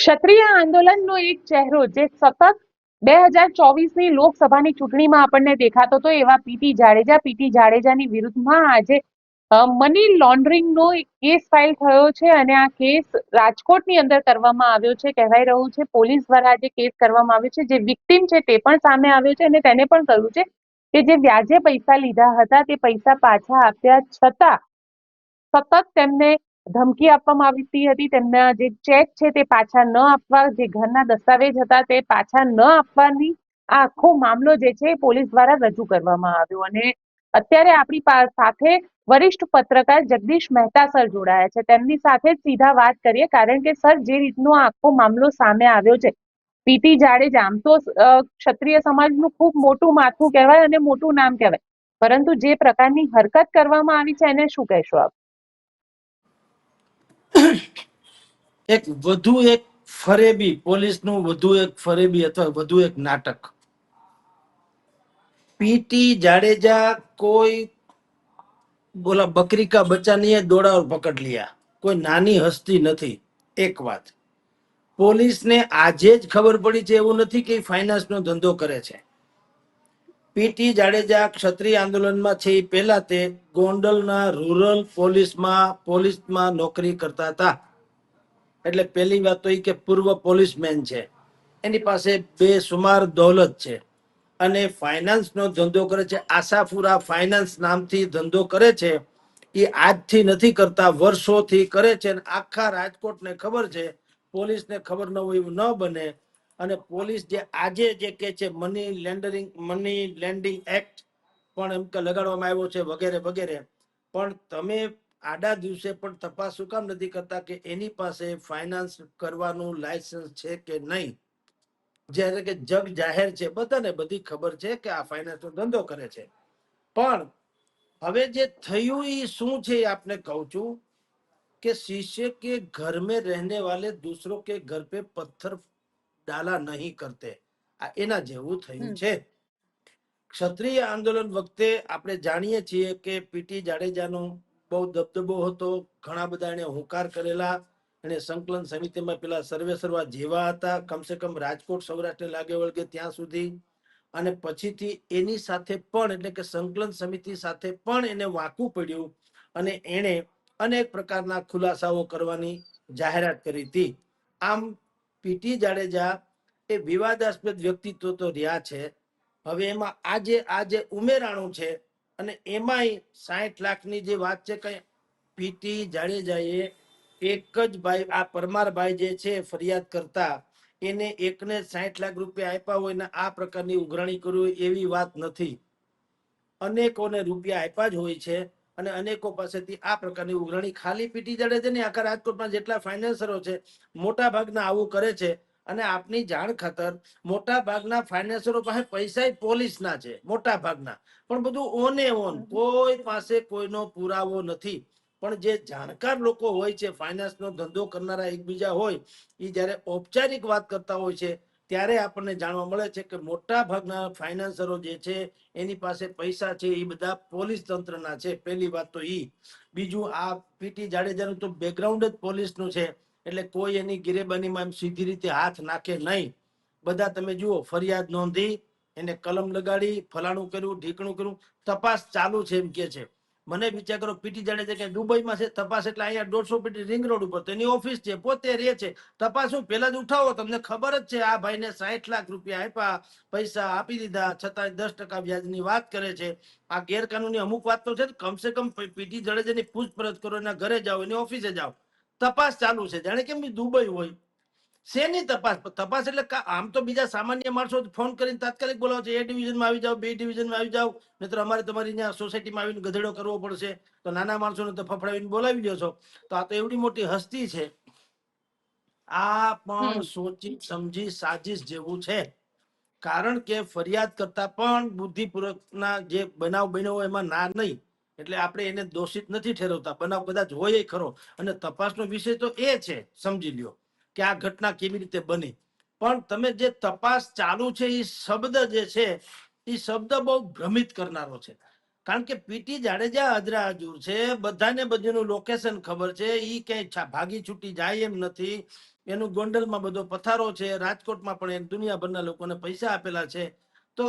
ક્ષત્રિય આંદોલનનો એક ચહેરો જે સતત 2024ની લોકસભાની ચૂંટણીમાં આપણને દેખાતો હતો એવા પીટી જાડેજાની વિરુદ્ધમાં આજે મની લોન્ડરિંગનો એક કેસ ફાઇલ થયો છે અને આ કેસ રાજકોટની અંદર કરવામાં આવ્યો છે. કહેવાય રહ્યું છે પોલીસ દ્વારા આજે કેસ કરવામાં આવ્યો છે. જે વિક્ટિમ છે તે પણ સામે આવ્યો છે અને તેને પણ કહ્યું છે કે જે વ્યાજે પૈસા લીધા હતા તે પૈસા પાછા આપ્યા છતાં સતત તેમને ધમકી આપવામાં આવતી હતી. તેમના જે ચેક છે તે પાછા ન આપવા, જે ઘરના દસ્તાવેજ હતા તે પાછા ન આપવાની આ આખો મામલો જે છે પોલીસ દ્વારા રજૂ કરવામાં આવ્યો. અને અત્યારે આપણી સાથે વરિષ્ઠ પત્રકાર જગદીશ મહેતા સર જોડાયા છે. તેમની સાથે જ સીધા વાત કરીએ, કારણ કે સર જે રીતનો આખો મામલો સામે આવ્યો છે, પીટી જાડેજા આમ તો ક્ષત્રિય સમાજનું ખૂબ મોટું માથું કહેવાય અને મોટું નામ કહેવાય, પરંતુ જે પ્રકારની હરકત કરવામાં આવી છે એને શું કહેશો આપ? એક ફરેબી પોલીસનું વધુ એક ફરેબી અથવા વધુ એક નાટક. પીટી જાડેજા કોઈ બોલા બકરી કા બચ્ચા નહીં હે, દોડા ઓર પકડ लिया. કોઈ નાની હસ્તી નથી. એક વાત, પોલીસને આજે જ ખબર પડી છે એવું નથી કે ફાઇનાન્સનો ધંધો કરે છે. પીટી જાડેજા ક્ષત્રિય આંદોલનમાં છે એ પહેલા તે ગોંડલના રૂરલ પોલીસમાં નોકરી કરતા હતા. એટલે પહેલી વાત તો એ કે પૂર્વ પોલીસમેન છે, એની પાસે બેસુમાર દોલત છે અને ફાઇનાન્સનો ધંધો કરે છે. આશાપુરા ફાઇનાન્સ નામથી ધંધો કરે છે. એ આજથી નથી કરતા, વર્ષોથી કરે છે. આખા રાજકોટને ખબર છે, પોલીસને ખબર ન હોય એવું ન બને. અને પોલીસ જે આજે જે કે છે મની લેન્ડિંગ એક્ટ પણ એમ કે લગાડવામાં આવ્યો છે વગેરે વગેરે, પણ તમે આડા દિવસે પણ તપાસ શું કામ નથી કરતા કે એની પાસે ફાઇનાન્સ કરવાનું લાયસન્સ છે કે નહીં? જ્યારે કે જગ જાહેર છે, બધાને બધી ખબર છે કે આ ફાઇનાન્સનો ધંધો કરે છે. પણ હવે જે થયું એ શું છે એ આપને કહું છું કે શીशे के घर में रहने वाले दूसरों के घर पे पत्थर डाला नहीं करते. આ એના જેવું થયું છે. ક્ષત્રિય આંદોલન વખતે આપણે જાણીએ છીએ કે પીટી જાડેજાનો બહુ દબદબો હતો, ઘણા બધા એને હુંકાર કરેલા. એને સંકલન સમિતિમાં પેલા સર્વેસર્વા જેવા હતા, કમસે કમ રાજકોટ સૌરાષ્ટ્ર લાગે વળગે ત્યાં સુધી. અને પછીથી એની સાથે પણ એટલે કે સંકલન સમિતિ સાથે પણ એને વાંકું પડ્યું અને એણે અનેક પ્રકારના ખુલાસાઓ કરવાની જાહેરાત કરી હતી. આમ પીટી જાડેજા એ વિવાદાસ્પદ વ્યક્તિત્વ તો રહ્યા છે. હવે એમાં આજે ઉમેરાણું છે અને એમાંય 60 લાખની જે વાત છે, કઈ પીટી જાડેજાએ એક જ ભાઈ આ પરમારભાઈ જે છે ફરિયાદ કરતા, એને એકને 60 લાખ રૂપિયા આપ્યા હોય ને આ પ્રકારની ઉઘરાણી કરવી એવી વાત નથી. અનેકોને રૂપિયા આપ્યા જ હોય છે અને અનેકો પાસેથી આ પ્રકારની ઉઘરાણી ખાલી પીટી જાડેજા ને આખા રાજકોટમાં જેટલા ફાઇનાન્સરો છે મોટા ભાગના આવું કરે છે. અને આપની જાણ ખાતર મોટા ભાગના ફાઇનાન્સરો પાસે પૈસા પોલીસના છે, મોટા ભાગના, પણ બધું ઓને ઓન, કોઈ પાસે કોઈનો પુરાવો નથી. પણ જે જાણકાર લોકો હોય છે, ફાઇનાન્સનો ધંધો કરનારા એકબીજા હોય, એ જ્યારે ઔપચારિક વાત કરતા હોય છે ત્યારે આપણને જાણવા મળે છે કે મોટા ભાગના ફાઇનાન્સરો જે છે એની પાસે પૈસા છે એ બધા પોલીસ તંત્રના છે. પહેલી વાત તો ઈ. બીજું, આ પીટી જાડેજાનું તો બેકગ્રાઉન્ડ જ પોલીસનું છે, એટલે કોઈ એની ગિરેબાનીમાં એમ સીધી રીતે હાથ નાખે નહીં. બધા તમે જુઓ, ફરિયાદ નોંધી, એને કલમ લગાડી, ફલાણું કર્યું, ઢીકણું કર્યું, તપાસ ચાલુ છે એમ કે છે. મને વિચાર કરો, પીટી જાડેજા કે દુબઈમાં છે તપાસ, એટલે અહીંયા 150 ફીટ રિંગ રોડ ઉપર તેની ઓફિસ છે, પોતે રહે છે. તપાસ હું પેલા જ ઉઠાવો, તમને ખબર જ છે આ ભાઈને 60 લાખ રૂપિયા આપ્યા, પૈસા આપી દીધા, છતાં 10% વ્યાજની વાત કરે છે. આ ગેરકાનૂની અમુક વાત તો છે. કમસે કમ પીટી જાડેજાની પૂછપરછ કરો, એના ઘરે જાઓ, એની ઓફિસે જાઓ, તપાસ ચાલુ છે. જાણે કેમ દુબઈ હોય. શેની તપાસ? તપાસ એટલે આમ તો બીજા સામાન્ય માણસો ફોન કરીને તાત્કાલિક બોલાવો છે, A ડિવિઝનમાં આવી જાઓ, B ડિવિઝનમાં આવી જાઓ, નહીતર અમારે તમારી ત્યાં સોસાયટીમાં આવીને ગધેડો કરવો પડશે. તો નાના માણસોને તો ફફડાવીને બોલાવી દો છો. તો આ તો એવડી મોટી હસ્તી છે. આ પણ સોચી સમજી સાજિશ જેવું છે. કારણ કે ફરિયાદ કરતા પણ બુદ્ધિપૂર્વકના જે બનાવ બન્યો એમાં ના નહીં, એટલે આપણે એને દોષિત નથી ઠેરવતા. બનાવ કદાચ હોય ખરો અને તપાસનો વિષય તો એ છે, સમજી લ્યો કે આ ઘટના કેવી રીતે બની. પણ તમે જે તપાસ ચાલુ છે એ શબ્દ જે છે એ શબ્દ બહુ ભ્રમિત કરનારો છે. કારણ કે પીટી જાડેજા અજરા હજુર છે, બધાને બધું લોકેશન ખબર છે, એ ક્યાંય ભાગી છૂટી જાય એમ નથી. એનું ગોંડલમાં બધો પથારો છે, રાજકોટમાં પણ એ દુનિયાભરના લોકોને પૈસા આપેલા છે. તો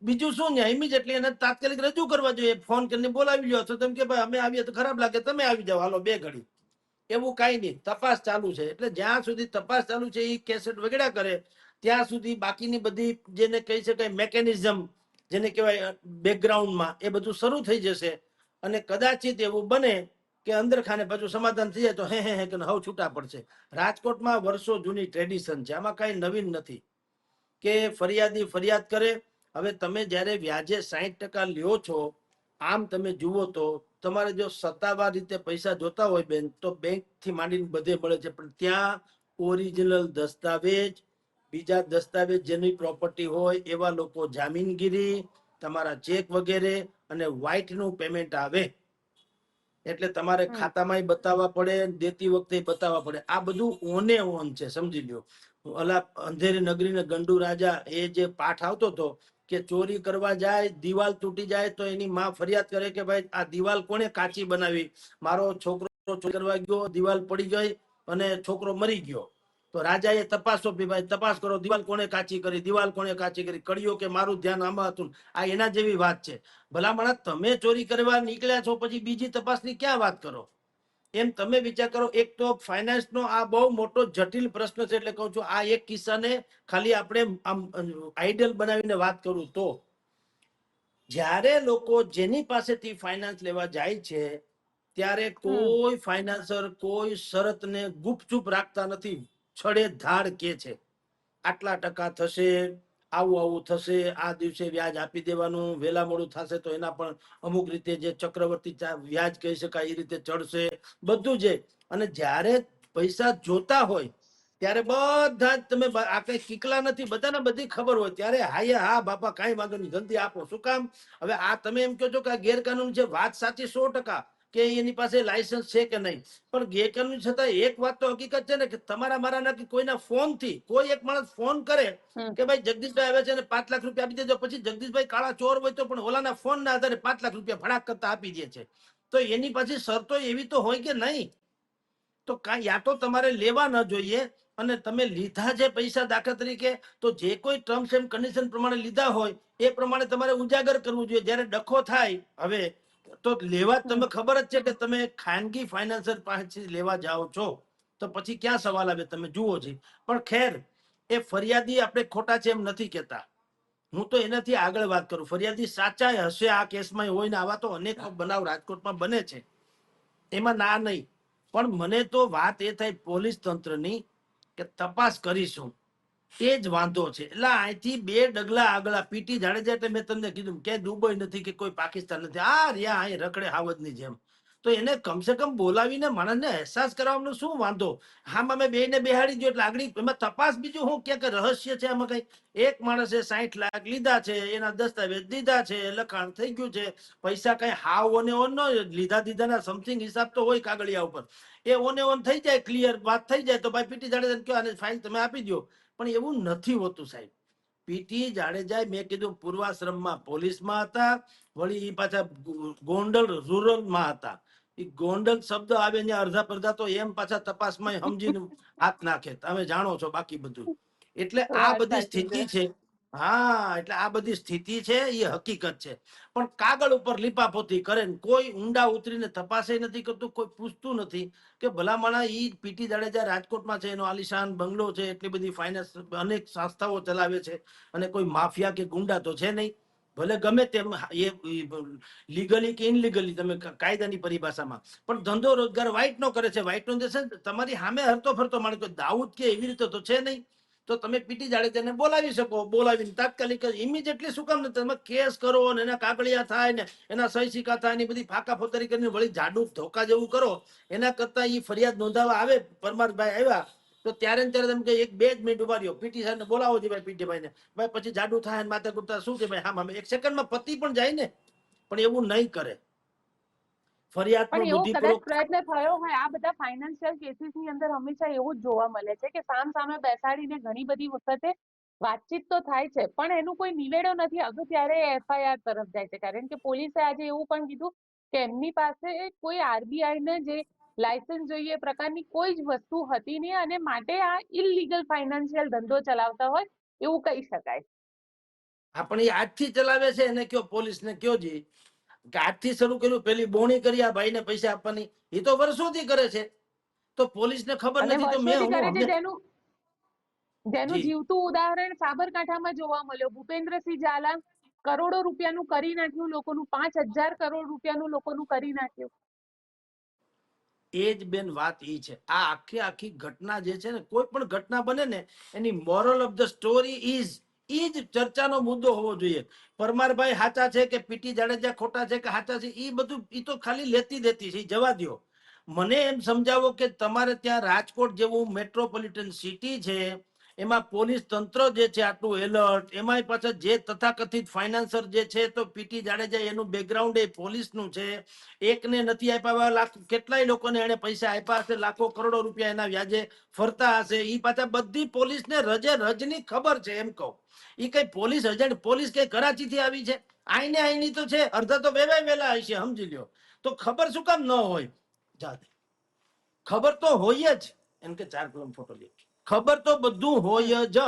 બીજું શું ને, ઇમિડિયેટલી એને તાત્કાલિક રજૂ કરવા જોઈએ, ફોન કરીને બોલાવી લ્યો. તો તેમ કે ભાઈ અમે આવીએ તો ખરાબ લાગે, તમે આવી જાઓ, હાલો 2 ઘડી. એવું કઈ નહીં, તપાસ ચાલુ છે. એટલે જ્યાં સુધી તપાસ ચાલુ છે એ કેસેટ વગેરે કરે ત્યાં સુધી બાકીની બધી જેને કહી શકાય મેકેનિઝમ, જેને કહેવાય બેકગ્રાઉન્ડમાં, એ બધું શરૂ થઈ જશે. અને કદાચિત એવું બને કે અંદર ખાને પાછું સમાધાન થઈ જાય તો હે કે હવ છૂટા પડશે. રાજકોટમાં વર્ષો જૂની ટ્રેડિશન છે, આમાં કઈ નવીન નથી કે ફરિયાદી ફરિયાદ કરે. હવે તમે જ્યારે વ્યાજે 60% લ્યો છો, આમ તમે જુઓ તો તમારે જો સત્તાવાર રીતે પૈસા જોતા હોય બેન, તો બેંક થી માંડીને બધે મળે છે, પણ ત્યાં ઓરિજિનલ દસ્તાવેજ, બીજા દસ્તાવેજ જેની પ્રોપર્ટી હોય એવા લોકો જામીનગીરી, તમારા ચેક વગેરે અને વ્હાઇટ નું પેમેન્ટ આવે. એટલે તમારે ખાતામાં બતાવવા પડે, દેતી વખતે બતાવવા પડે. આ બધું ઓને ઓન છે, સમજી લ્યો. ઓલા અંધેરી નગરી ને ગંડુ રાજા, એ જે પાઠ આવતો હતો કે ચોરી કરવા જાય, દિવાલ તૂટી જાય તો એની માં ફરિયાદ કરે કે ભાઈ આ દિવાલ કોણે કાચી બનાવી, મારો છોકરો ચોરી કરવા ગયો, દિવાલ પડી ગઈ અને છોકરો મરી ગયો. તો રાજાએ તપાસ સોંપી, ભાઈ તપાસ કરો, દિવાલ કોણે કાચી કરી, દિવાલ કોણે કાચી કરી, કળિયો કે મારું ધ્યાન આમાં હતું. આ એના જેવી વાત છે. ભલામણા તમે ચોરી કરવા નીકળ્યા છો, પછી બીજી તપાસની ક્યાં વાત કરો? એમ તમે વિચાર કરો. એક તો ફાઇનાન્સ નો આ બહુ મોટો જટિલ પ્રશ્ન છે. એટલે કહું છું, આ એક કિસ્સાને ખાલી આપણે આમ આઈડિયલ બનાવીને વાત કરું તો, જ્યારે લોકો જેની પાસેથી ફાઇનાન્સ લેવા જાય છે ત્યારે કોઈ ફાઇનાન્સર કોઈ શરતને ગુપચુપ રાખતા નથી, છડે ધાડ કે છે આટલા ટકા થશે, આવું આવું થશે, આ દિવસે વ્યાજ આપી દેવાનું, વેલા મોડું થશે તો એના પણ અમુક રીતે જે ચક્રવર્તી વ્યાજ કહી શકાય એ રીતે ચડશે, બધું જે. અને જ્યારે પૈસા જોતા હોય ત્યારે બધા જ તમે આ કઈ કીકલા નથી, બધાને બધી ખબર હોય ત્યારે હા બાપા કાંઈ વાંધો નહીં, જલ્દી આપો. શું કામ? હવે આ તમે એમ કહો છો કે આ ગેરકાનૂન છે, વાત સાચી 100% કે એની પાસે લાયસન્સ છે કે નહીં, પણ ગેરકાનૂની છતાં એક વાત તો હકીકત છે ને કે તમારા મારા ના કોઈના ફોન થી કોઈ એક માણસ ફોન કરે કે ભાઈ જગદીશભાઈ આવે છે અને 5 લાખ રૂપિયા આપી દેજો, પછી જગદીશભાઈ કાળા ચોર હોય તો પણ ઓલાના ફોન ના આધારે 5 લાખ રૂપિયા ભડાક કરતા આપી દે છે. તો એની પછી શરતો એવી તો હોય કે નહીં? તો યા તો તમારે લેવા ન જોઈએ, અને તમે લીધા છે પૈસા દાખલા તરીકે, તો જે કોઈ ટર્મ્સ એન્ડ કન્ડિશન પ્રમાણે લીધા હોય એ પ્રમાણે તમારે ઉજાગર કરવું જોઈએ. જ્યારે ડખો થાય હવે તો લેવા, તમે ખબર જ છે કે તમે ખાનગી ફાઇનાન્સર પાસેથી લેવા જાઓ છો તો પછી ક્યાં સવાલ આવે, તમે જુઓ છે. પણ ખેર, એ ફરિયાદી આપણે ખોટા છે એમ નથી કેતા. હું તો એનાથી આગળ વાત કરું, ફરિયાદી સાચા હશે આ કેસમાં હોય ને, આવા તો અનેક બનાવ રાજકોટમાં બને છે, એમાં ના નહીં. પણ મને તો વાત એ થાય પોલીસ તંત્રની કે તપાસ કરીશું, એ જ વાંધો છે. એટલે અહીંથી 2 ડગલા આગળ પીટી જાડેજા, એટલે મેં તમને કીધું કે દુબઈ નથી કે કોઈ પાકિસ્તાન નથી, આ રહ્યા અહીં રખડે હાવજની જેમ. તો એને કમસે કમ બોલાવીને માણસને અહેસાસ કરાવવાનો શું વાંધો? હા, અમે બેને બેહાડી દો એટલે આગળ એમાં તપાસ બીજું હું કે રહસ્ય છે આમાં કઈ? એક માણસે 60 લાખ લીધા છે, એના દસ્તાવેજ દીધા છે, લખાણ થઈ ગયું છે, પૈસા કઈ હાવ ઓને ઓન લીધા દીધાના સમથિંગ હિસાબ તો હોય કાગળિયા ઉપર, એ ઓને ઓન થઈ જાય, ક્લિયર વાત થઈ જાય તો ભાઈ પીટી જાડેજાને કહો આને ફાઇલ તમે આપી દો. પણ એવું નથી હોતું સાહેબ. પીટી જાડેજા મેં કીધું પૂર્વાશ્રમમાં પોલીસમાં હતા, વળી એ પાછા ગોંડલ રૂરલમાં હતા. એ ગોંડલ શબ્દ આવે ને અડધા પડધા તો એમ પાછા તપાસમાં સમજીને હાથ નાખે, તમે જાણો છો બાકી બધું. એટલે આ વાત બધી સાચી છે. સ્થિતિ છે. હા, એટલે આ બધી સ્થિતિ છે, એ હકીકત છે. પણ કાગળ ઉપર લીપાપોતી કરે ને કોઈ ઊંડા ઉતરીને તપાસે નથી કરતું, કોઈ પૂછતું નથી કે ભલામણા ઈ પીટી જાડેજા રાજકોટમાં છે, એનો આલિશાન બંગલો છે, એટલી બધી ફાઇનાન્સ અનેક સંસ્થાઓ ચલાવે છે, અને કોઈ માફિયા કે ગુંડા તો છે નહીં. ભલે ગમે તેમ એ લીગલી કે ઇનલીગલી, તમે કાયદાની પરિભાષામાં, પણ ધંધો રોજગાર વ્હાઇટ નો કરે છે. વ્હાઇટ નો દેશે તમારી સામે હરતો ફરતો માણસ, કોઈ દાઉદ કે એવી રીતે તો છે નહીં. તો તમે પીટી જાડેજાને બોલાવી શકો, બોલાવીને તાત્કાલિક ઇમિડિયેટલી શું કામ તમે કેસ કરો અને એના કાગળિયા થાય ને એના સહી સિક્કા થાય ને બધી ફાકા ફોતરી કરીને વળી જાડું ધોકા જેવું કરો, એના કરતા એ ફરિયાદ નોંધાવા આવે, પરમારભાઈ આવ્યા તો ત્યારે ને ત્યારે તમે કે 1-2 જ મિનિટ ઉભા રહ્યો, પીટી સાહેબ ને બોલાવો છે ભાઈ, પીટી ભાઈ ને, ભાઈ પછી જાડું થાય ને માથા કુટતા શું છે ભાઈ, હા 1 સેકન્ડમાં પતી પણ જાય ને. પણ એવું નહીં કરે. ફરિયાદનો પણ એવો કદાચ બુદ્ધિપૂર્વક પ્રયત્ન થયો હોય, આ બધા ફાઇનાન્શિયલ કેસીસ ની અંદર હંમેશા એવું જ જોવા મળે છે કે સામ સામે બેસાડીને ઘણી બધી વખતે વાતચીત તો થાય છે, પણ એનું કોઈ નિવેડો નથી આવતો, ત્યારે એફઆઈઆર તરફ જાય છે. કારણ કે પોલીસે આજે એવું પણ કીધું કે એમની પાસે કોઈ આરબીઆઈ ને જે લાયસન્સ જોઈએ એ પ્રકારની કોઈ જ વસ્તુ હતી નહીં, અને માટે આ ઇલીગલ ફાઇનાન્શિયલ ધંધો ચલાવતા હોય એવું કહી શકાય. આપણે આજથી ચલાવે છે એને કયો, પોલીસને કયો જી કે આજથી શરૂ કર્યું, પેલી બોણી કરી આ ભાઈને પૈસા આપવાની, એ તો વર્ષોથી કરે છે. તો પોલીસને ખબર અને નથી તો મેં વર્ષોથી હું કરે છે, અમે જેનું જી જીવતું ઉદાહરણ સાબરકાંઠામાં જોવા મળ્યો. ભૂપેન્દ્રસિંહ ઝાલા કરોડો રૂપિયાનું કરી નાખ્યું લોકોનું, 5,000 કરોડ રૂપિયાનું લોકોનું કરી નાખ્યું. એ જ બેન વાત ઈ છે. આ આખી ઘટના જે છે ને, કોઈ પણ ઘટના બને ને એની moral of the story is, ઈ જ ચર્ચાનો મુદ્દો હોવો જોઈએ. પરમારભાઈ સાચા છે કે પીટી જાડેજા ખોટા છે કે સાચા છે, ઈ બધું ઈ તો ખાલી લેતી દેતી છે, જવા દ્યો. મને એમ સમજાવો કે તમારે ત્યાં રાજકોટ જેવું મેટ્રોપોલિટન સિટી છે, એમાં પોલીસ તંત્ર જે છે આટલું એલર્ટ, એમાંય પાછા જે તથાકથિત ફાઇનાન્સર જે છે, તો પીટી જાડેજા એનું બેકગ્રાઉન્ડ એ પોલીસનું છે. એકને નથી આપ્યા, લાખ કેટલાય લોકોને એને પૈસા આપ્યા હશે, લાખો કરોડો રૂપિયા એના વ્યાજે ફરતા હશે. ઈ પાછા બધી પોલીસને રજે રજની ખબર છે. એમ કહું, ઈ કઈ પોલીસ એજન્ટ, પોલીસ કઈ કરાચી થી આવી છે? આઈને આઈની તો છે, અડધા તો વેવાય વેલા હશે, સમજી લ્યો. તો ખબર શું કામ ન હોય? જાતે ખબર તો હોય જ. એમ કે 4 કલમ ફોટો લે, ખબર તો બધું હોય જ.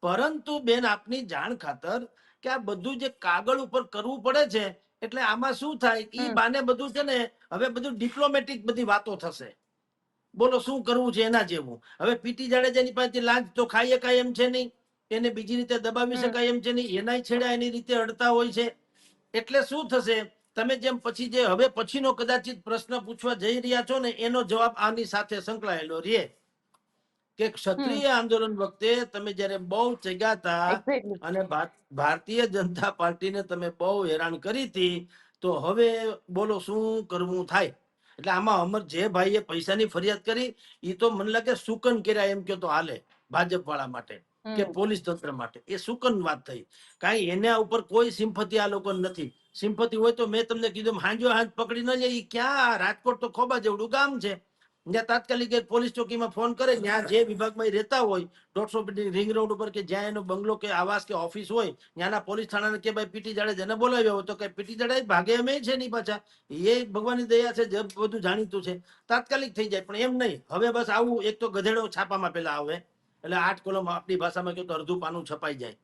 પરંતુ બેન આપની જાણ ખાતર કે આ બધું જે કાગળ ઉપર કરવું પડે છે, એટલે આમાં શું થાય, ઈ બાને બધું છે ને હવે બધું ડિપ્લોમેટિક બધી વાતો થશે. બોલો શું કરવું છે એના જેવું. હવે પીટી જાડેજાની પાસે લાંચ તો ખાઈ શકાય એમ છે નહીં, એને બીજી રીતે દબાવી શકાય એમ છે નહીં, એનાય છેડા એની રીતે અડતા હોય છે. એટલે શું થશે, તમે જેમ પછી જે હવે પછીનો કદાચિત પ્રશ્ન પૂછવા જઈ રહ્યા છો ને, એનો જવાબ આની સાથે સંકળાયેલો રહે. કે ક્ષત્રિય આંદોલન વખતે તમે જયારે બહુ ચગાતા એક્ઝેક્ટલી. અને ભારતીય જનતા પાર્ટીને તમે બહુ હેરાન કરી હતી, તો હવે બોલો શું કરવું થાય. એટલે આમાં અમર જે ભાઈએ પૈસાની ફરિયાદ કરી, એ તો મને લાગે સુકન કર્યા એમ કે તો હાલે, ભાજપ વાળા માટે કે પોલીસ તંત્ર માટે. એ સુકન વાત થઈ, કાંઈ એના ઉપર કોઈ સિમ્પતિ આ લોકો નથી. સિમ્પતિ હોય તો મેં તમને કીધું, હાંજો હાંજ પકડી ન જાય. ક્યાં રાજકોટ તો ખોબા જેવડું ગામ છે, જ્યાં તાત્કાલિક પોલીસ ચોકીમાં ફોન કરે, ત્યાં જે વિભાગમાં રહેતા હોય, 150 ફીટ રિંગ રોડ ઉપર કે જ્યાં એનો બંગલો કે આવાસ કે ઓફિસ હોય, ત્યાંના પોલીસ થાણાને કે ભાઈ પીટી જાડેજાને બોલાવ્યો હોય, તો કે પીટી જાડેજા ભાગે અમે છે નહીં પાછા, એ ભગવાનની દયા છે, જે બધું જાણીતું છે, તાત્કાલિક થઈ જાય. પણ એમ નહીં, હવે બસ આવું એક તો ગધેડો છાપામાં પેલા આવે, એટલે 8 કોલમ આપણી ભાષામાં કહ્યું તો અડધું પાનું છપાઈ જાય.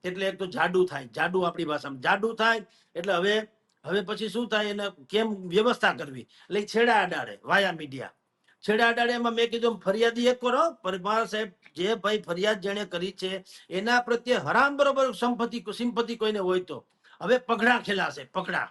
એટલે એક તો જાડું થાય, જાડું આપણી ભાષામાં જાડું થાય. એટલે હવે પછી શું થાય, એને કેમ વ્યવસ્થા કરવી, એટલે છેડા અડાડે વાયા મીડિયા. છેડા અડાડે એમાં મેં કીધું ફરિયાદી એક કરો, પરમાર સાહેબ જે ભાઈ ફરિયાદ જેને કરી છે એના પ્રત્યે હરામ બરોબર સિમ્પતિ કોઈને હોય તો હવે પગડા ખેલાશે, પગડા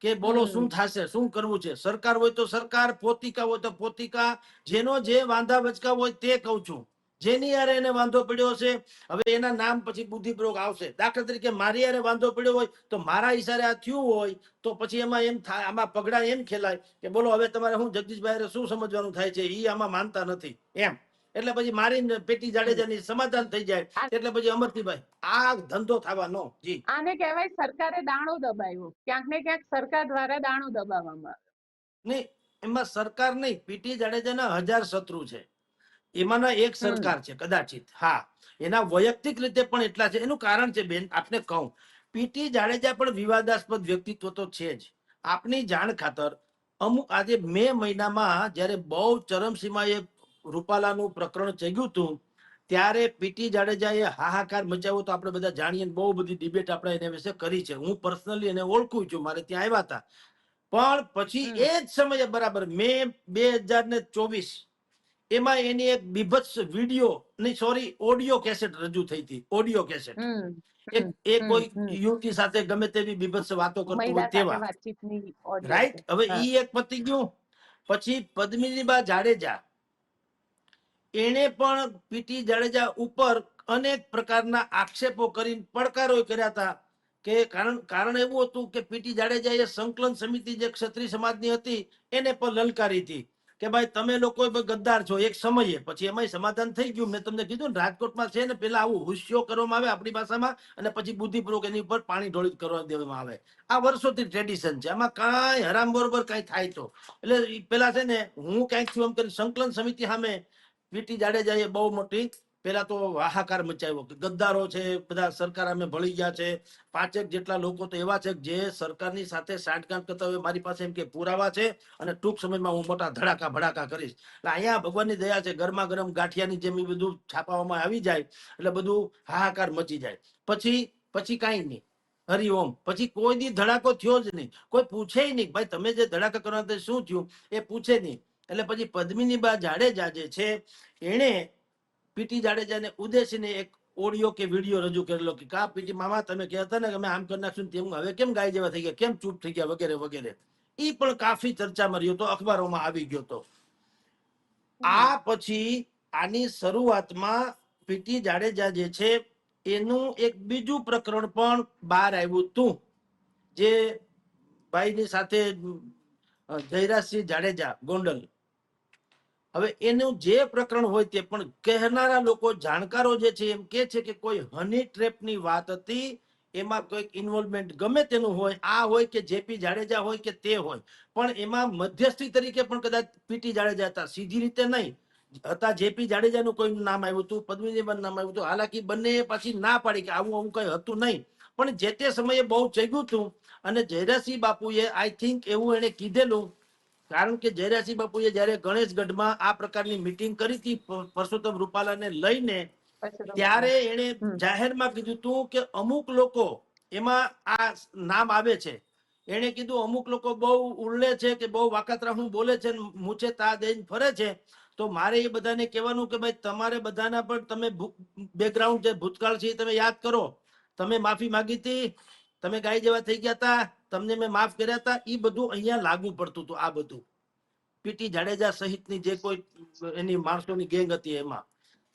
કે બોલો શું થશે, શું કરવું છે. સરકાર હોય તો સરકાર, પોતિકા હોય તો પોતિકા, જેનો જે વાંધા વચકા હોય તે કહું છું. જેની યારે એને વાંધો પડ્યો છે, હવે એના નામ પછી બુદ્ધિપ્રયોગ આવશે. દાખલા તરીકે મારી યારે વાંધો પડ્યો હોય, તો મારા ઈશારે આ થયું હોય, તો પછી એમાં એમ થાય, આમાં પગડા એમ ખેલાય કે બોલો હવે તમારે શું જગદીશભાઈ શું સમજવાનું થાય છે, ઈ આમાં માનતા નથી એમ. એટલે પછી મારી પેટી જાડેજાની સમાધાન થઈ જાય. એટલે પછી અમરતીભાઈ આ ધંધો થવાનો. જી, આને કહેવાય સરકારે દાણો દબાવ્યો, ક્યાંક ને ક્યાંક સરકાર દ્વારા દાણો દબાવવામાં આવ્યો. નહીં, એમાં સરકાર નહીં, પીટી જાડેજાના 1000 શત્રુ છે, એમાંના એક સરકાર છે કદાચિત. હા, એના વૈયક્તિક રીતે પણ એટલા છે. એનું કારણ છે બેન, આપને કહું, પીટી જાડેજા પણ વિવાદાસ્પદ વ્યક્તિત્વ તો છે જ. આપની જાણ ખાતર અમુક આજે મે મહિનામાં જયારે બહુ ચરમસીમાએ રૂપાલાનું પ્રકરણ ચગ્યું હતું, ત્યારે પીટી જાડેજાએ હાહાકાર મચાવ્યો તો આપણે બધા જાણીએ, બહુ બધી ડિબેટ આપણે એના વિશે કરી છે. હું પર્સનલી એને ઓળખું છું, મારે ત્યાં આવ્યા હતા. પણ પછી એ જ સમયે બરાબર મે 2024 એમાં એની એક બીભત્સ વિડીયો નહીં, સોરી, ઓડિયો કેસેટ રજૂ થઈ હતી. ઓડિયો કેસેટ એ કોઈ યુવતી સાથે ગમે તેવી બીભત્સ વાતો કરતું હોય મહિલા સાથે તેવા, વાતચીતની ઓડિયો છે. રાઈટ. હવે હા. ઈ એક પતી ગયું. પછી પદ્મિનીબા જાડેજા, એને પણ પીટી જાડેજા ઉપર અનેક પ્રકારના આક્ષેપો કરીને પડકારો કર્યા હતા. કે કારણ એવું હતું કે પીટી જાડેજાએ સંકલન સમિતિ જે ક્ષત્રિય સમાજની હતી એને પણ લલકારી હતી કે ભાઈ તમે લોકો ગદ્દાર છો એક સમયે. પછી એમાંય સમાધાન થઈ ગયું. મેં તમને કીધું ને, રાજકોટમાં છે ને પેલા આવું હુસ્યો કરવામાં આવે આપણી ભાષામાં, અને પછી બુદ્ધિપૂર્વક એની ઉપર પાણી ઢોળી કરવા દેવામાં આવે. આ વર્ષોથી ટ્રેડિશન છે, આમાં કાંઈ હરામ બરોબર કાંઈ થાય તો. એટલે પેલા છે ને, હું કાંઈક છું એમ કરી સંકલન સમિતિ સામે પીટી જાડેજાએ બહુ મોટી પેલા તો હાહાકાર મચાવ્યો કે ગદ્દારો છે, બધા સરકાર અમે ભળી ગયા છે. 5 જેટલા લોકો તો એવા છે કે જે સરકારની સાથે સાંઠગાંઠ કરતા હોય. મારી પાસે એમ કે પુરાવા છે અને ટૂંક સમયમાં હું મોટા ધડાકા ભડાકા કરીશ. એટલે અહીંયા ભગવાનની દયા છે, ગરમા ગરમ ગાંઠિયાની જેમ એ બધું છાપાવામાં આવી જાય એટલે બધું હાહાકાર મચી જાય. પછી કાંઈ નહીં, હરિઓમ. પછી કોઈ દી ધડાકો થયો જ નહીં, કોઈ પૂછે નહીં ભાઈ તમે જે ધડાકા કરવા તે શું થયું એ પૂછે નહીં. એટલે પછી પદ્મિનીબા જાડેજા જે છે એણે પીટી જાડેજાને ઉદ્દેશીને એક ઓડિયો કે વિડીયો રજૂ કરેલો કે કા પીટી મામા તમે કહેતા ને કે અમે આમ કરી નાખશું તેમ, હવે કેમ ગાય જેવા થઈ ગયા, કેમ ચૂપ થઈ ગયા, વગેરે વગેરે. એ પણ કાફી ચર્ચામાં રહ્યો હતો, અખબારોમાં આવી ગયો હતો. આ પછી આની શરૂઆતમાં પીટી જાડેજા જે છે એનું એક બીજું પ્રકરણ પણ બહાર આવ્યું હતું, જે ભાઈની સાથે જયરાજસિંહ જાડેજા ગોંડલ. હવે એનું જે પ્રકરણ હોય તે પણ કહેનારા લોકો, જાણકારો જે છે એમ કે છે કે કોઈ હની ટ્રેપની વાત હતી, એમાં કોઈક ઇન્વોલ્વમેન્ટ ગમે તેનું હોય, આ હોય કે જેપી જાડેજા હોય કે તે હોય, પણ એમાં મધ્યસ્થી તરીકે પણ કદાચ પીટી જાડેજા હતા, સીધી રીતે નહીં હતા. જેપી જાડેજાનું કોઈ નામ આવ્યું હતું, પદ્મિનીબેન નામ આવ્યું હતું. હાલાકી બંને પાછી ના પાડી કે આવું કઈ હતું નહીં, પણ જે તે સમયે બહુ ચગ્યું હતું. અને જયરાજસિંહ બાપુએ આઈ થિંક એવું એને કીધેલું, કારણ કે જયરાજસિંહ બાપુએ જયારે ગણેશગઢમાં આ પ્રકારની મીટિંગ કરી હતી પરસોત્તમ રૂપાલાને લઈને, ત્યારે એને જાહેરમાં કીધું હતું કે અમુક લોકો એમાં આ નામ આવે છે. એને કીધું અમુક લોકો બહુ ઉલ્લે છે કે બહુ વાકાતરાહું બોલે છે, મૂછે તા દઈને ફરે છે. તો મારે એ બધાને કહેવાનું કે ભાઈ તમારે બધાના પણ તમે બેકગ્રાઉન્ડ જે ભૂતકાળ છે તમે યાદ કરો. તમે માફી માંગી હતી, તમે ગાય જેવા થઈ ગયા હતા, તમને મેં માફ કર્યા હતા, એ બધું અહીંયા લાગુ પડતું હતું. આ બધું પીટી જાડેજા સહિતની જે કોઈ એની માણસોની ગેંગ હતી એમાં.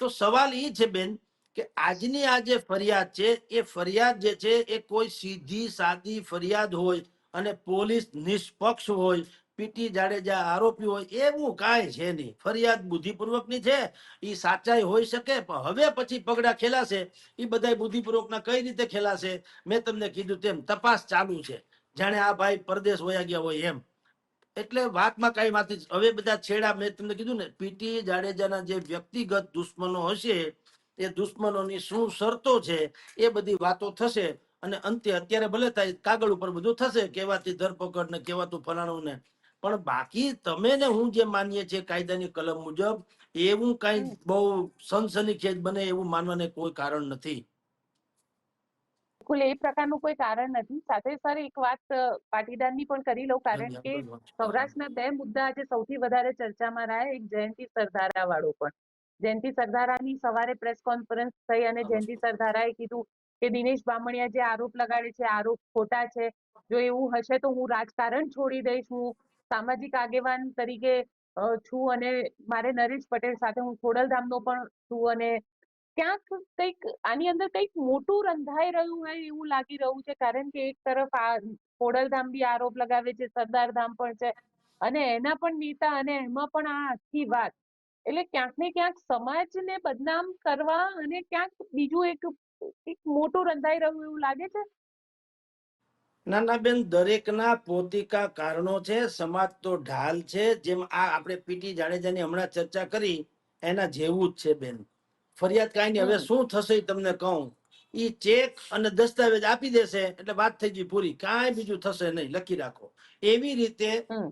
તો સવાલ એ છે બેન કે આજની આ જે ફરિયાદ છે એ ફરિયાદ જે છે એ કોઈ સીધી સાદી ફરિયાદ હોય અને પોલીસ નિષ્પક્ષ હોય, પીટી જાડેજા આરોપી હોય, એવું કાંઈ છે નહીં. ફરિયાદ બુદ્ધિપૂર્વકની છે, એ સાચાઈ હોઈ શકે, પણ હવે પછી પગડા ખેલાશે. એ બધા બુદ્ધિપૂર્વકના કઈ રીતે ખેલાશે, મેં તમને કીધું તેમ તપાસ ચાલુ છે, જાણે આ ભાઈ પરદેશ વયા ગયા હોય એમ. એટલે વાતમાં કઈ વાત. હવે બધા છેડા મેં તમને કીધું ને, પીટી જાડેજાના જે વ્યક્તિગત દુશ્મનો હશે એ દુશ્મનોની શું શરતો છે એ બધી વાતો થશે. અને અંતે અત્યારે ભલે થાય કાગળ ઉપર બધું થશે, કહેવાતી ધરપકડ ને કહેવાતું ફલાણું ને, પણ બાકી તમે ને હું જે માનીએ છીએ કાયદાની કલમ મુજબ, એવું કઈ બહુ સનસનીખેજ બને એવું માનવાને કોઈ કારણ નથી. બિલકુલ એ પ્રકારનું કોઈ કારણ નથી. સાથે સર એક વાત પાટીદારની પણ કરી લઉં, કારણ કે સૌરાષ્ટ્રના 2 મુદ્દા આજે સૌથી વધારે ચર્ચામાં રહ્યા. એક જયંતિ સરદારા વાળો પણ. જયંતિ સરદારાની સવારે પ્રેસ કોન્ફરન્સ થઈ અને જયંતિ સરદારાએ કીધું કે દિનેશ બામણિયા જે આરોપ લગાડે છે આરોપ ખોટા છે. જો એવું હશે તો હું રાજકારણ છોડી દઈશ, હું સામાજિક આગેવાન તરીકે છું અને મારે નરેશ પટેલ સાથે હું ખોડલધામનો પણ છું. અને ક્યાંક કંઈક આની અંદર કંઈક મોટું રંધાઈ રહ્યું હોય એવું લાગી રહ્યું છે, કારણ કે એક તરફ આ ખોડલધામ બી આરોપ લગાવે છે, સરદારધામ પણ છે, અને એના પણ નેતા, અને એમાં પણ આ આખી વાત. એટલે ક્યાંક ને ક્યાંક સમાજને બદનામ કરવા અને ક્યાંક બીજું એક મોટું રંધાઈ રહ્યું એવું લાગે છે. ના ના બેન, દરેકના પોતિકા કારણો છે. સમાજ તો ઢાલ છે. જેમ આ આપણે પીટી જાડેજાની હમણાં ચર્ચા કરી એના જેવું જ છે બેન. ફરિયાદ કાંઈ નહીં. હવે શું થશે તમને કહું, ઈ ચેક અને દસ્તાવેજ આપી દેશે એટલે વાત થઈ ગઈ પૂરી, કાંઈ બીજું થશે નહીં, લખી રાખો. એવી રીતે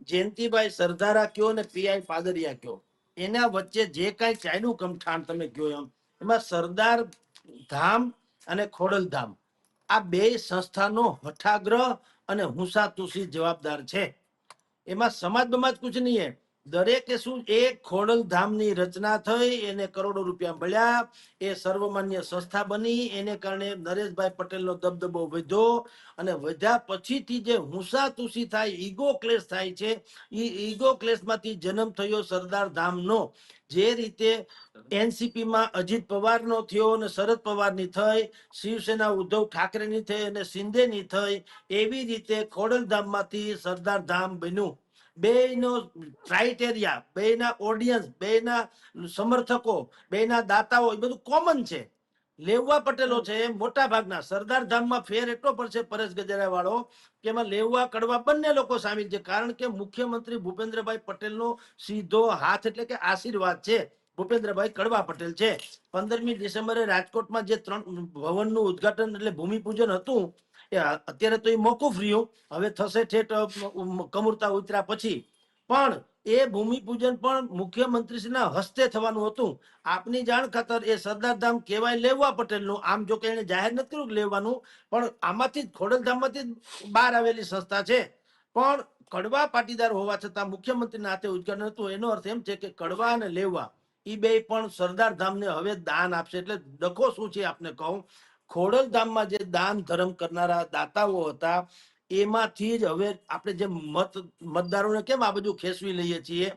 જયંતિભાઈ સરદારા કયો ને પીઆઈ પાદરિયા કયો, એના વચ્ચે જે કાંઈ ચાલ્યું કમઠાણ તમે કયો એમાં સરદાર ધામ અને ખોડલધામ આ 2 સંસ્થાનો હઠાગ્રહ અને હુંસાતુસી જવાબદાર છે. એમાં સમાજ બમાજ કુછ નહીં હે. દરેકે શું, એક ખોડલધામની રચના થઈ, એને કરોડો રૂપિયા મળ્યા, એ સર્વમાન્ય સંસ્થા બની, એને કારણે નરેશભાઈ પટેલનો દબદબો વધ્યો. અને વધ્યા પછીથી જે હુંસાતુસી થાય, ઈગો ક્લેશ થાય છે, એ ઈગો ક્લેશમાંથી જન્મ થયો સરદાર ધામનો. જે રીતે એનસીપીમાં અજીત પવારનો થયો અને શરદ પવારની થઈ, શિવસેના ઉદ્ધવ ઠાકરેની થઈ અને શિંદેની થઈ, એવી રીતે ખોડલધામમાંથી સરદાર ધામ બન્યું. બેયનો ક્રાઇટેરિયા, બેયના ઓડિયન્સ, બેયના સમર્થકો, બેયના દાતાઓ, એ બધું કોમન છે. લેવા પટેલો છે મોટા ભાગના. સરદાર ધામમાં ફેર એટલો પડશે પરેશ ગજેરા વાળો કે એમાં લેવા કડવા બંને લોકો સામેલ છે, કારણ કે મુખ્યમંત્રી ભૂપેન્દ્રભાઈ પટેલનો સીધો હાથ એટલે કે આશીર્વાદ છે. ભૂપેન્દ્રભાઈ કડવા પટેલ છે. 15મી ડિસેમ્બરે રાજકોટમાં જે 3 ભવનનું ઉદ્ઘાટન એટલે ભૂમિપૂજન હતું એ અત્યારે તો એ મોકૂફ રહ્યું, હવે થશે ઠેઠ કમુરતા ઉતર્યા પછી. પણ એ ભૂમિપૂજન પણ મુખ્યમંત્રીશ્રીના હસ્તે થવાનું હતું. આપની જાણ ખાતર એ સરદારધામ કહેવાય લેવા પટેલનું, આમ જો કે એને જાહેર નથી કર્યું લેવાનું, પણ આમાંથી જ ખોડલધામમાંથી જ બહાર આવેલી સંસ્થા છે. પણ કડવા પાટીદાર હોવા છતાં મુખ્યમંત્રીના હાથે ઉદ્ઘાટન હતું. એનો અર્થ એમ છે કે કડવા અને લેવા એ બે પણ સરદાર ધામને હવે દાન આપશે. એટલે ડખો શું છે આપને કહું, ખોડલધામમાં જે દાન ધર્મ કરનારા દાતાઓ હતા એમાંથી જ હવે આપણે જે મતદારોને કેમ આ બધું ખેંચવી લઈએ છીએ,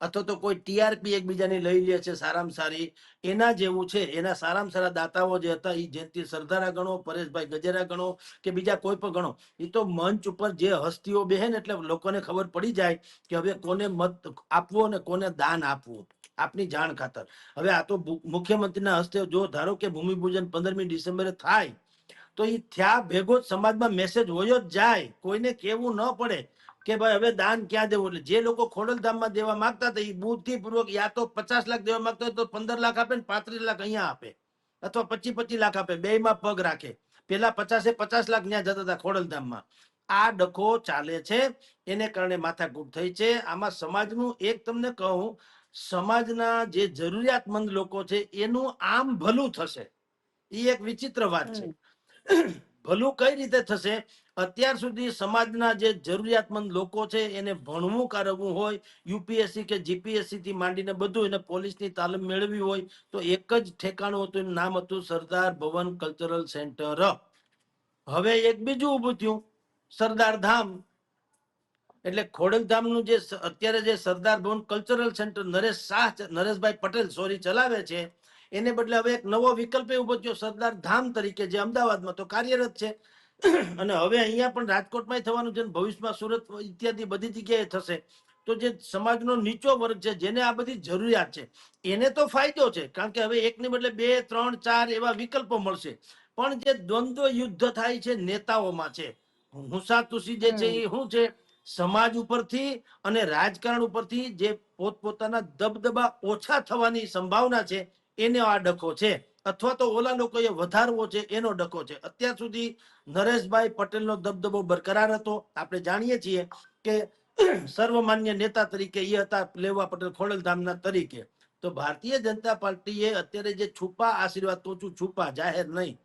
અથવા તો કોઈ ટીઆરપી એકબીજાની લઈ લે છે સારામાં સારી, એના જેવું છે. એના સારામાં સારા દાતાઓ જે હતા એ જયંતિ સરદારા ગણો, પરેશભાઈ ગજેરા ગણો કે બીજા કોઈ પણ ગણો, એ તો મંચ ઉપર જે હસ્તીઓ બેહે ને એટલે લોકોને ખબર પડી જાય કે હવે કોને મત આપવો અને કોને દાન આપવું. આપની જાણ ખાતર હવે આ તો મુખ્યમંત્રીના હસ્તે જો ધારો કે ભૂમિપૂજન 15મી ડિસેમ્બરે થાય તો એ થયા ભેગો જ સમાજમાં મેસેજ હોય જ જાય, કોઈને કેવું ન પડે કે ભાઈ હવે દાન ક્યાં દેવું. એટલે જે લોકો ખોડલધામમાં દેવા માંગતા હતા એ બુદ્ધિપૂર્વક યા તો 50 લાખ દેવા માંગતા હોય તો 15 લાખ આપે ને 35 લાખ અહીંયા આપે, અથવા 25 લાખ આપે, બેયમાં પગ રાખે. પેલા 50 લાખ ત્યાં જતા હતા ખોડલધામમાં. આ ડખો ચાલે છે, એને કારણે માથાકૂટ થઈ છે. આમાં સમાજનું એક તમને કહું, સમાજના જે જરૂરિયાતમંદ લોકો છે એનું આમ ભલું થશે. એ એક વિચિત્ર વાત છે. ભલું કઈ રીતે થશે? અત્યાર સુધી સમાજના જે જરૂરિયાતમંદ લોકો છે એને ભણવું કારવવું હોય, યુપીએસસી કે જીપીએસસી થી માંડીને બધું, એને પોલીસની તાલીમ મેળવી હોય તો એક જ ઠેકાણું હતું, એનું નામ હતું સરદાર ભવન કલ્ચરલ સેન્ટર. હવે એક બીજું ઊભું થયું, સરદાર ધામ. એટલે ખોડલધામનું જે અત્યારે જે સરદાર ભવન કલ્ચરલ સેન્ટર નરેશભાઈ પટેલ ચલાવે છે, એને બદલે હવે એક નવો વિકલ્પ ઉભો થયો સરદાર ધામ તરીકે, જે અમદાવાદમાં તો કાર્યરત છે. અને હવે અહીંયા પણ રાજકોટમાં થવાનું છે, ભવિષ્યમાં સુરત ઇત્યાદિ બધી જગ્યાએ થશે. તો જે સમાજનો નીચો વર્ગ છે જેને આ બધી જરૂરિયાત છે એને તો ફાયદો છે, કારણ કે હવે એકની બદલે 2, 3, 4 એવા વિકલ્પો મળશે. પણ જે દ્વંદ્વ યુદ્ધ થાય છે નેતાઓમાં છે, હુંસાતુસી જે છે એ શું છે, સમાજ ઉપરથી અને રાજકારણ ઉપરથી જે પોતપોતાના દબદબા ઓછા થવાની સંભાવના છે એને આ ડખો છે, અથવા તો ઓલા લોકોએ વધારવો છે એનો ડખો છે. અત્યાર સુધી નરેશભાઈ પટેલનો દબદબો બરકરાર હતો. આપણે જાણીએ છીએ કે સર્વમાન્ય નેતા તરીકે એ હતા લેવા પટેલ ખોડલધામના તરીકે. તો ભારતીય જનતા પાર્ટીએ અત્યારે જે છુપા આશીર્વાદ, તો છુપા જાહેર નહીં,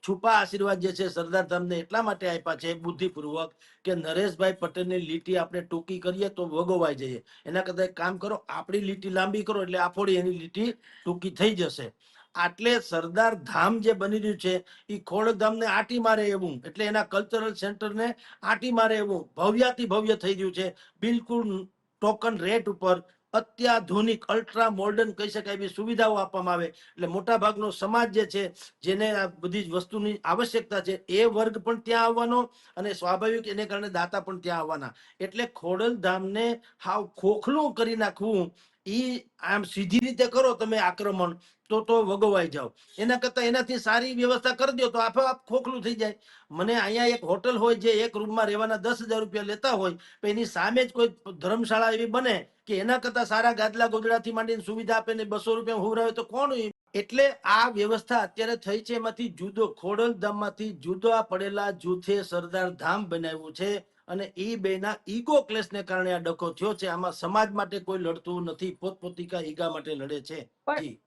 છુપા આશીર્વાદ જે છે સરદાર ધામને એટલા માટે આપ્યા છે બુદ્ધિપૂર્વક કે નરેશભાઈ પટેલની લીટી આપણે ટૂંકી કરીએ તો વગોવાઈ જઈએ. એના કરતા એક કામ કરો, આપણી લીટી લાંબી કરો એટલે આપોડી એની લીટી ટૂંકી થઈ જશે. આટલે સરદાર ધામ જે બની રહ્યું છે એ ખોડલધામને આટી મારે એવું, એટલે એના કલ્ચરલ સેન્ટરને આટી મારે એવું ભવ્યાતિ ભવ્ય થઈ રહ્યું છે. બિલકુલ ટોકન રેટ ઉપર અત્યાધુનિક અલ્ટ્રા મોડર્ન કહી શકાય એવી સુવિધાઓ આપવામાં આવે. એટલે મોટા ભાગનો સમાજ જે છે, જેને આ બધી વસ્તુની આવશ્યકતા છે, એ વર્ગ પણ ત્યાં આવવાનો, અને સ્વાભાવિક એને કારણે દાતા પણ ત્યાં આવવાના. એટલે ખોડલધામને હાવ ખોખલું કરી નાખવું, ઈ આમ સીધી રીતે કરો તમે આક્રમણ તો વગોવાઈ જાવ. એના કરતા એનાથી સારી વ્યવસ્થા કરી દો તો આપોઆપ ખોખલું થઈ જાય. મને અહીંયા એક હોટલ હોય જે એક રૂમમાં રહેવાના 10,000 રૂપિયા લેતા હોય, તો એની સામે જ કોઈ ધર્મશાળા એવી બને કે એના કરતા સારા ગાદલા ગોદડાથી માંડીને સુવિધા આપે ને 200 રૂપિયા હુવરાવે તો કોણ? એટલે આ વ્યવસ્થા અત્યારે થઈ છે, એમાંથી જુદો ખોડલધામમાંથી જુદા પડેલા જૂથે સરદાર ધામ બનાવ્યું છે, અને એ બેના ઈગો ક્લેશને કારણે આ ડખો થયો છે. આમાં સમાજ માટે કોઈ લડતું નથી, પોતપોતિકા ઈગા માટે લડે છે. પણ જી,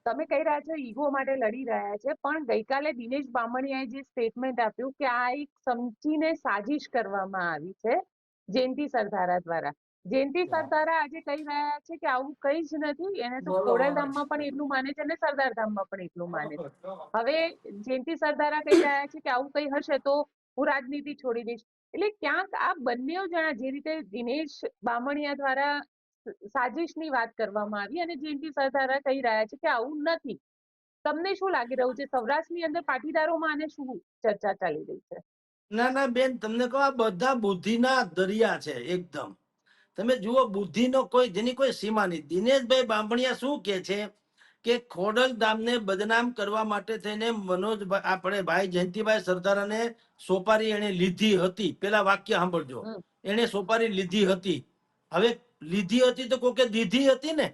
તમે કહી રહ્યા છો ઈગો માટે લડી રહ્યા છે, પણ ગઈકાલે દિનેશ બામણીયાએ જે સ્ટેટમેન્ટ આપ્યું કે આ એક સમજીને સાજિશ કરવામાં આવી છે જયંતિ સરદારા દ્વારા. જયંતિ સરદારા આજે કહી રહ્યા છે કે આવું કઈ જ નથી, એને તો ખોડલધામમાં પણ એટલું માને છે અને સરદાર ધામમાં પણ એટલું માને છે. હવે જયંતિ સરદારા કહી રહ્યા છે કે આવું કઈ હશે તો હું રાજનીતિ છોડી દઈશ. એટલે ક્યાંક આ બંને જણા, જે રીતે દિનેશ બામણીયા દ્વારા સાજિશની વાત કરવામાં આવી અને જયંતિ સરદારા કહી રહ્યા છે કે આવું નથી, તમને શું લાગી રહ્યું છે? સૌરાષ્ટ્રની અંદર પાટીદારોમાં આને શું ચર્ચા ચાલી રહી છે? ના ના બેન, તમને કહો આ બધા બુદ્ધિના દરિયા છે એકદમ. તમે જુઓ, બુદ્ધિનો કોઈ જેની કોઈ સીમા નહીં. દિનેશભાઈ બાંભણિયા શું કે છે કે ખોડલધામને બદનામ કરવા માટે થઈને આપણે ભાઈ જયંતિભાઈ સરદારાને સોપારી એને લીધી હતી. પેલા વાક્ય સાંભળજો, એને સોપારી લીધી હતી. હવે લીધી હતી તો કોકે દીધી હતી ને,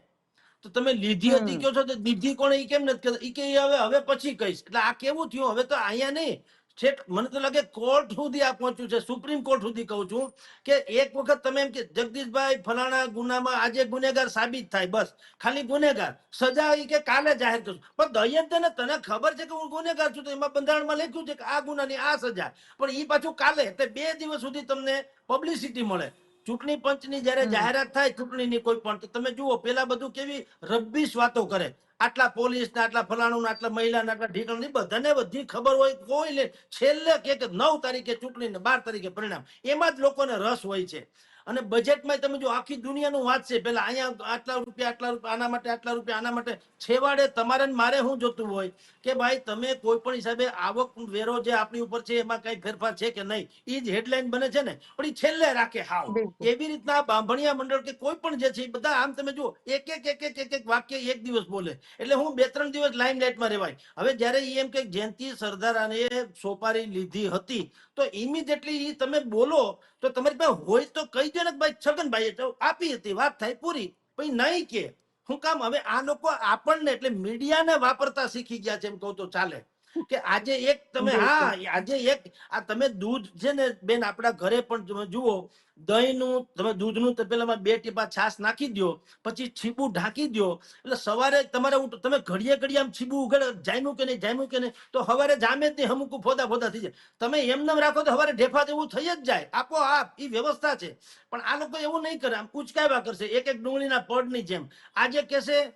તો તમે લીધી હતી કહો છો તો લીધી કોણે ઈ કેમ નથી કહેતા? ઈ કે ઈ હવે પછી કહીશ. એટલે આ કેવું થયું? હવે તો અહીંયા નહીં, છેક મને તો લાગે કોર્ટ સુધી આ પહોંચ્યું છે, સુપ્રીમ કોર્ટ સુધી કહું છું કે એક વખત તમે એમ કે જગદીશભાઈ ફલાણા ગુનામાં આજે ગુનેગાર સાબિત થાય, બસ ખાલી ગુનેગાર, સજા ઈ કે કાલે જાહેર કરશું. પણ દયંત ને તને ખબર છે કે હું ગુનેગાર છું, તો એમાં બંધારણમાં લખ્યું છે કે આ ગુનાની આ સજા, પણ ઈ પાછું કાલે, એટલે 2 દિવસ સુધી તમને પબ્લિસિટી મળે. ચૂંટણી પંચની જયારે જાહેરાત થાય ચૂંટણીની કોઈ પણ, તો તમે જુઓ પેલા બધું કેવી રબ્બીશ વાતો કરે, આટલા પોલીસ ને આટલા ફલાણું ને આટલા મહિલા ને આટલા ઢીકણ, બધાને બધી ખબર હોય, કોઈ લે છેલ્લે કે 9 તારીખે ચૂંટણી ને 12 તારીખે પરિણામ, એમાં જ લોકોને રસ હોય છે. અને બજેટમાં તમે જો આખી દુનિયાનું વાત છે, પેલા અહીંયા આટલા રૂપિયા આના માટે, આટલા રૂપિયા આના માટે, છેવાડે તમારે ને મારે શું જોતું હોય કે ભાઈ તમે કોઈ પણ હિસાબે આવક વેરો જે આપણી ઉપર છે એમાં કઈ ફેરફાર છે કે નહીં, એ જ હેડલાઇન બને છે ને, પણ એ છેલ્લે રાખે હાવ. બિલકુલ એવી રીતના બાંભણિયા મંડળ કે કોઈ પણ જે છે એ બધા આમ તમે જુઓ એક વાક્ય એક દિવસ બોલે, એટલે હું 2-3 દિવસ લાઇમલાઇટમાં રહેવાય. હવે જયારે એમ કે જયંતિ સરદારાને સોપારી લીધી હતી, તો ઇમિડિયેટલી એ તમે બોલો તો તમારી પાસે હોય તો કહી દો ને કે ભાઈ છગનભાઈએ તો આપી હતી, વાત થાય પૂરી. પછી નહીં કે શું કામ? હવે આ લોકો આપણને એટલે મીડિયાને વાપરતા શીખી ગયા છે એમ કહું તો ચાલે. કે આજે એક તમે, હા આજે એક આ તમે દૂધ છે ને બેન, આપણા ઘરે પણ તમે જુઓ, દહીંનું તમે દૂધનું તપેલામાં 2 ટીપા છાશ નાખી દો, પછી છીબું ઢાંકી દો, એટલે સવારે તમારે તમે ઘડીએ ઘડીએ આમ છીબું ઉઘાડે, જામ્યું કે નહીં, જામ્યું કે નહીં, તો સવારે જામે જ નહીં, અમુક ફોદા ફોદા થઈ જાય. તમે એમને રાખો તો સવારે ઢેફા જેવું થઈ જ જાય આપોઆપ, એ વ્યવસ્થા છે. પણ આ લોકો એવું નહીં કરે, આમ ઉચકાવ્યા કરશે એક એક ડુંગળીના પડની જેમ. આજે કહેશે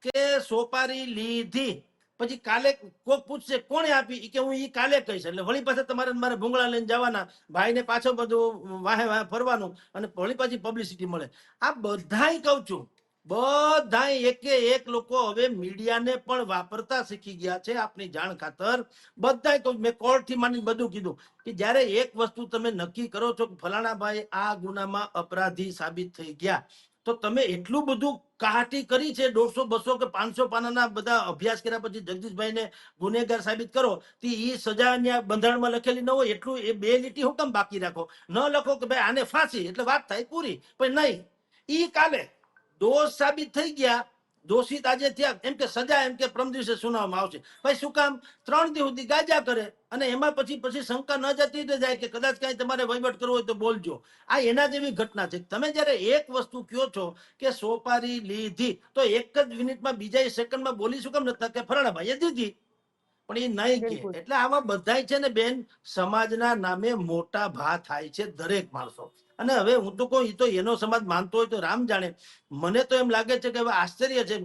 કે સોપારી લીધી, પછી કાલે કોક પૂછશે કોણે આપી, કે હું ઈ કાલે કહીશ, એટલે વળી પાછા તમારે મારે ભૂંગળા લઈને જવાના, ભાઈને પાછો બધું વાહે વાહે ફરવાનું, અને વળી પાછી પબ્લિસિટી મળે. આ બધાય કહું છું, બધાય એકે એક લોકો હવે મીડિયાને પણ વાપરતા શીખી ગયા છે આપની જાણ ખાતર. બધાય કહું, મેં કોર્ટ થી માંડીને બધું કીધું કે જયારે એક વસ્તુ તમે નક્કી કરો છો કે ફલાણા ભાઈ આ ગુનામાં અપરાધી સાબિત થઈ ગયા, તો તમે એટલું બધું કહાટી કરી છે, 150, 200 કે 500 પાનાના બધા અભ્યાસ કર્યા પછી જગદીશભાઈને ગુનેગાર સાબિત કરો, તો એ સજા બંધારણમાં લખેલી ન હોય, એટલું એ 2 લીટી હું કેમ બાકી રાખો? ન લખો કે ભાઈ આને ફાંસી, એટલે વાત થાય પૂરી. પણ નહીં, ઈ કાલે દોષ સાબિત થઈ ગયા, દોષિત આજે થયા, એમ કે સજા એમ કે પ્રમ દિવસે સુનાવવામાં આવશે. ભાઈ શું કામ? 3 દિવસ સુધી ગાજા કરે, અને એમાં પછી શંકા ન જતી જાય કે કદાચ કઈ તમારે વહીવટ કરવો હોય તો બોલજો. આ એના જેવી ઘટના છે. તમે જયારે એક વસ્તુ કયો છો કે સોપારી લીધી, તો એક જ મિનિટમાં બીજા સેકન્ડમાં બોલી શું કામ નથી કે ફલાણા ભાઈએ દીધી, પણ એ નહીં કે. બિલકુલ એટલે આવા બધાય છે ને બેન, સમાજના નામે મોટા ભા થાય છે દરેક માણસો. અને હવે હું તો કહું, એ તો એનો સમાજ માનતો હોય તો રામ જાણે. મને તો એમ લાગે છે કે હવે આશ્ચર્ય છે,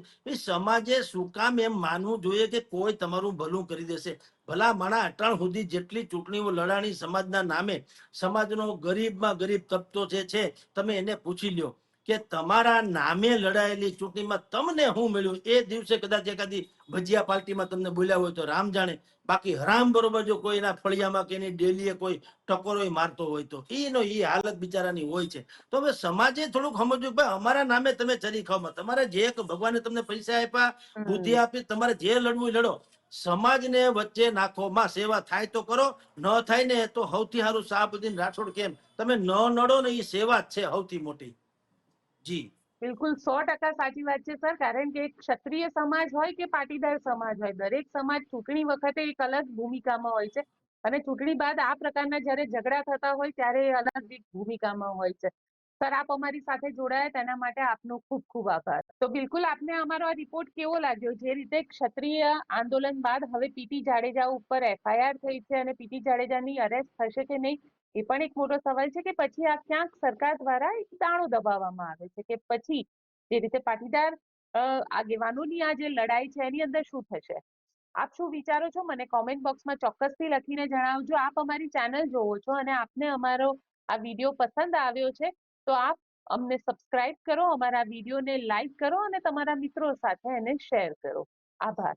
સમાજે શું કામ એમ માનવું જોઈએ કે કોઈ તમારું ભલું કરી દેશે? ભલા માણા અટાણ સુધી જેટલી ચૂંટણીઓ લડાણી સમાજના નામે, સમાજનો ગરીબમાં ગરીબ તબતો જે છે, તમે એને પૂછી લ્યો કે તમારા નામે લડાયેલી ચૂંટણીમાં તમને શું મળ્યું? એ દિવસે કદાચ એકાદી ભજીયા પાર્ટીમાં તમને બોલ્યા હોય તો રામ જાણે. બાકી હરામ બરોબર જો કોઈના ફળિયામાં કે એની ડેલીએ કોઈ ટકોરો મારતો હોય તો એનો એ હાલત બિચારાની હોય છે. તો હવે સમાજે થોડુંક સમજવું, ભાઈ અમારા નામે તમે ચરી ખાઓ, તમારે જે ભગવાને તમને પૈસા આપ્યા, બુદ્ધિ આપી, તમારે જે લડવું લડો, સમાજને વચ્ચે નાખો. માં સેવા થાય તો કરો, ન થાય ને તો સૌથી સારું શાહબુદ્દીન રાઠોડ કેમ, તમે ન નડો ને, એ સેવા જ છે સૌથી મોટી. જી બિલકુલ 100% સાચી વાત છે સર. કારણ કે ક્ષત્રિય સમાજ હોય કે પાટીદાર સમાજ હોય, દરેક સમાજ ચૂંટણી વખતે એક અલગ ભૂમિકામાં હોય છે, અને ચૂંટણી બાદ આ પ્રકારના જયારે ઝઘડા થતા હોય ત્યારે અલગ એક ભૂમિકામાં હોય છે. સર, આપ અમારી સાથે જોડાયા તેના માટે આપનો ખૂબ ખૂબ આભાર. તો બિલકુલ આપને અમારો આ રિપોર્ટ કેવો લાગ્યો? જે રીતે ક્ષત્રિય આંદોલન બાદ હવે પીટી જાડેજા ઉપર FIR થઈ છે, અને પીટી જાડેજાની અરેસ્ટ થશે કે નહીં એ પણ એક મોટો સવાલ છે, કે પછી આ ક્યાંક સરકાર દ્વારા એક દાણો દબાવવામાં આવે છે, કે પછી જે રીતે પાટીદાર આગેવાનોની આ જે લડાઈ છે એની અંદર શું થશે? આપ શું વિચારો છો મને કોમેન્ટ બોક્સમાં ચોક્કસથી લખીને જણાવજો. આપ અમારી ચેનલ જોવો છો અને આપને અમારો આ વિડીયો પસંદ આવ્યો છે તો આપ અમને સબસ્ક્રાઇબ કરો, અમારા વિડીયોને લાઈક કરો અને તમારા મિત્રો સાથે એને શેર કરો. આભાર.